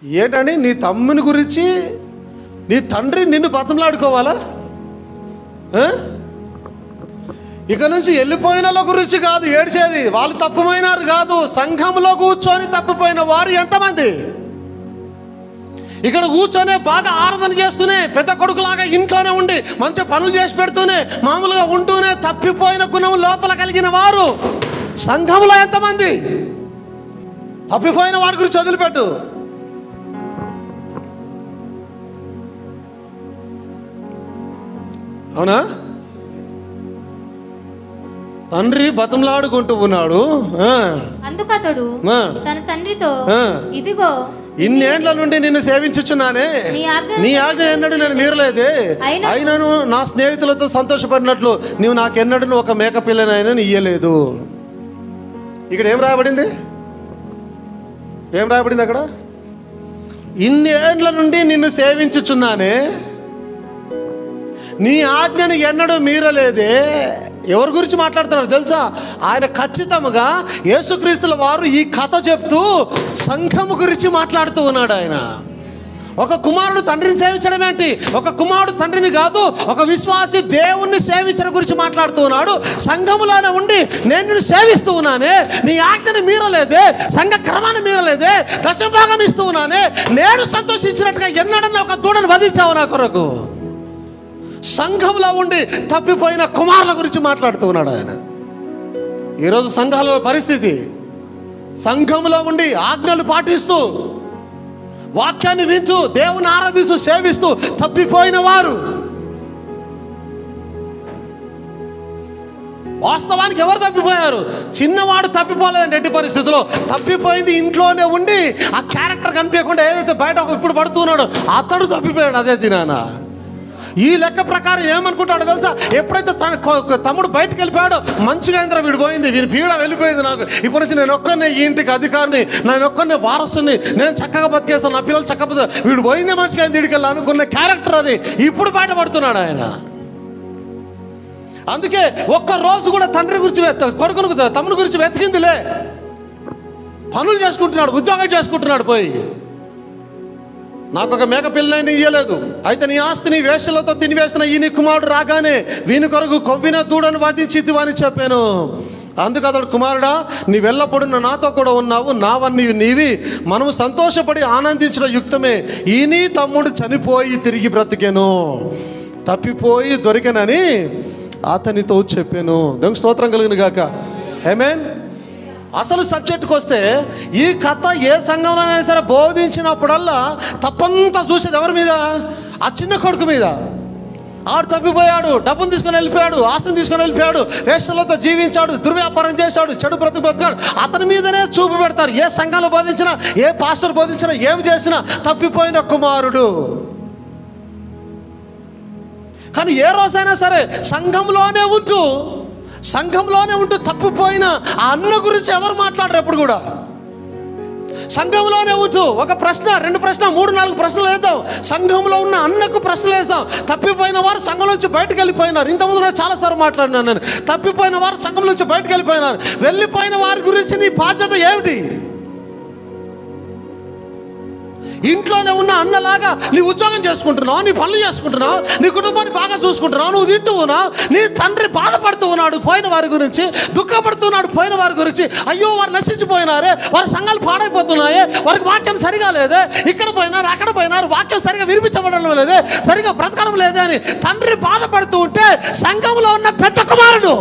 ఏంటని నీ తమ్ముని గురించి నీ తండ్రి నిన్ను బతంలాడుకోవాలా? ఇక నుంచి వెళ్ళిపోయిన వాళ్ళ గురించి కాదు ఏడ్చేది, వాళ్ళు తప్పిపోయినారు కాదు. సంఘంలో కూర్చొని తప్పిపోయిన వారు ఎంతమంది? ఇక్కడ కూర్చొనే బాగా ఆరాధన చేస్తూనే, పెద్ద కొడుకులాగా ఇంట్లోనే ఉండి మంచి పనులు చేసి పెడుతూనే, మామూలుగా ఉంటూనే తప్పిపోయిన గుణం లోపల కలిగిన వారు సంఘంలో ఎంతమంది? తప్పిపోయిన వాడి గురించి వదిలిపెట్టు. అవునా? తండ్రి బతంలాడుకుంటూ ఉన్నాడు. అందుకతడు తన తండ్రితో, ఇదిగో ఇన్నేళ్ల నుండి నిన్ను సేవించుచున్నానే, నీ ఆజ్ఞ ఎన్నడూ నేను మీరలేదే. అయినను నా స్నేహితులతో సంతోషపడినట్లు నీవు నాకెన్నడూ ఒక మేక పిల్లనైనా ఇయ్యలేదు. ఇక్కడ ఏం రాయబడింది? ఏం రాయబడింది అక్కడ? ఇన్నేళ్ల నుండి నిన్ను సేవించుచున్నానే, నీ ఆజ్ఞను ఎన్నడూ మీరలేదే. ఎవరి గురించి మాట్లాడుతున్నారు తెలుసా? ఆయన ఖచ్చితంగా యేసుక్రీస్తుల వారు ఈ కథ చెప్తూ సంఘము గురించి మాట్లాడుతూ ఉన్నాడు. ఆయన ఒక కుమారుడు తండ్రిని సేవించడం ఏంటి? ఒక కుమారుడు తండ్రిని కాదు, ఒక విశ్వాసి దేవుణ్ణి సేవించడం గురించి మాట్లాడుతూ ఉన్నాడు. సంఘములోనే ఉండి నేను నిన్ను సేవిస్తూ ఉన్నానే, నీ ఆజ్ఞను మీరలేదే, సంఘ క్రమాన్ని మీరలేదే, దశభాగం ఇస్తూ ఉన్నానే, నేను సంతోషించినట్టుగా ఎన్నడన్నా ఒక దూడను వధించావు నా కొరకు. సంఘంలో ఉండి తప్పిపోయిన కుమారుల గురించి మాట్లాడుతూ ఉన్నాడు ఆయన. ఈరోజు సంఘాల పరిస్థితి, సంఘంలో ఉండి ఆజ్ఞలు పాటిస్తూ, వాక్యాన్ని వింటూ, దేవుని ఆరాధిస్తూ, సేవిస్తూ తప్పిపోయిన వారు. వాస్తవానికి ఎవరు తప్పిపోయారు? చిన్నవాడు తప్పిపోలేదండి. ఎట్టి పరిస్థితుల్లో తప్పిపోయింది ఇంట్లోనే ఉండి ఆ క్యారెక్టర్ కనిపించకుండా ఏదైతే బయట ఇప్పుడు పడుతున్నాడో అతడు తప్పిపోయాడు. అదే దినాన ఈ లెక్క ప్రకారం ఏమనుకుంటాడో తెలుసా? ఎప్పుడైతే తన తమ్ముడు బయటకు వెళ్ళిపోయాడో, మంచిగా ఇంద్ర వీడు పోయింది, వీడి పీడ వెళ్ళిపోయింది, నాకు ఇప్పుడు నుంచి నేను ఒక్కనే ఈ ఇంటికి అధికారిని, నేను ఒక్కనే వారసుని, నేను చక్కగా బతికేస్తాను, నా పిల్లలు చక్కగా వీడు పోయిందే మంచిగా అయింది వీడికెళ్ళి అనుకున్న క్యారెక్టర్ అది ఇప్పుడు బయటపడుతున్నాడు ఆయన. అందుకే ఒక్క రోజు కూడా తండ్రి గురించి కొడుకును తమ్ముడి గురించి వెతికిందిలే. పనులు చేసుకుంటున్నాడు, ఉద్యోగం చేసుకుంటున్నాడు. పోయి నాకు ఒక మేక పిల్లని ఇయ్యలేదు, అయితే నీ ఆస్తిని వేషలతో తినివేసిన ఈ నీ కుమారుడు రాగానే వీని కొరకు కొవ్విన దూడను వధించిద్ది అని చెప్పాను. అందుకు అతడు, కుమారుడా, నీ వెళ్ళప్పుడు నాతో కూడా ఉన్నావు, నావన్నీ నీవి, మనము సంతోషపడి ఆనందించిన యుక్తమే. ఈ నీ తమ్ముడు చనిపోయి తిరిగి బ్రతికెను, తప్పిపోయి దొరికెనని అతనితో చెప్పాను. దేవునికి స్తోత్రం కలుగును గాక. ఆమేన్. అసలు సబ్జెక్టుకి వస్తే, ఈ కథ ఏ సంఘంలోనైనా సరే బోధించినప్పుడల్లా తప్పంతా చూసేది ఎవరి మీద? ఆ చిన్న కొడుకు మీద. ఆడు తప్పిపోయాడు, డబ్బును తీసుకొని వెళ్ళిపోయాడు, ఆస్తిని తీసుకొని వెళ్ళిపోయాడు, వేషలతో జీవించాడు, దుర్వ్యాపారం చేశాడు, చెడు బ్రతుకుతాడు, అతని మీదనే చూపు పెడతారు. ఏ సంఘంలో బోధించినా, ఏ పాస్టర్ బోధించినా, ఏం చేసినా తప్పిపోయిన కుమారుడు. కానీ ఏ రోజైనా సరే సంఘంలోనే ఉంటూ తప్పిపోయిన ఆ అన్న గురించి ఎవరు మాట్లాడరు ఎప్పుడు కూడా. సంఘంలోనే ఉంటూ ఒక ప్రశ్న, 2 ప్రశ్న, 3, 4 ప్రశ్నలు వేద్దాం. సంఘంలో ఉన్న అన్నకు ప్రశ్నలు వేస్తాం. తప్పిపోయిన వారు సంఘం నుంచి బయటకు వెళ్ళిపోయినారు. ఇంతకుముందు చాలాసార్లు మాట్లాడినాను నేను. తప్పిపోయిన వారు సంఘం నుంచి బయటకు వెళ్ళిపోయినారు. వెళ్ళిపోయిన వారి గురించి నీ బాధ్యత ఏమిటి? ఇంట్లోనే ఉన్న అన్నలాగా నీ ఉద్యోగం చేసుకుంటున్నావు, నీ పనులు చేసుకుంటున్నావు, నీ కుటుంబాన్ని బాగా చూసుకుంటున్నావు, నువ్వు తింటూ ఉన్నావు. నీ తండ్రి బాధపడుతూ ఉన్నాడు పోయిన వారి గురించి, దుఃఖపడుతున్నాడు పోయిన వారి గురించి. అయ్యో, వారు నశించిపోయినారే, వారి సంఘాలు పాడైపోతున్నాయే, వారికి వాక్యం సరిగా లేదే, ఇక్కడ పోయినారు అక్కడ పోయినారు, వాక్యం సరిగా వినిపించబడడం లేదే, సరిగా బ్రతకడం లేదే అని తండ్రి బాధపడుతూ ఉంటే సంఘంలో ఉన్న పెద్ద కుమారుడు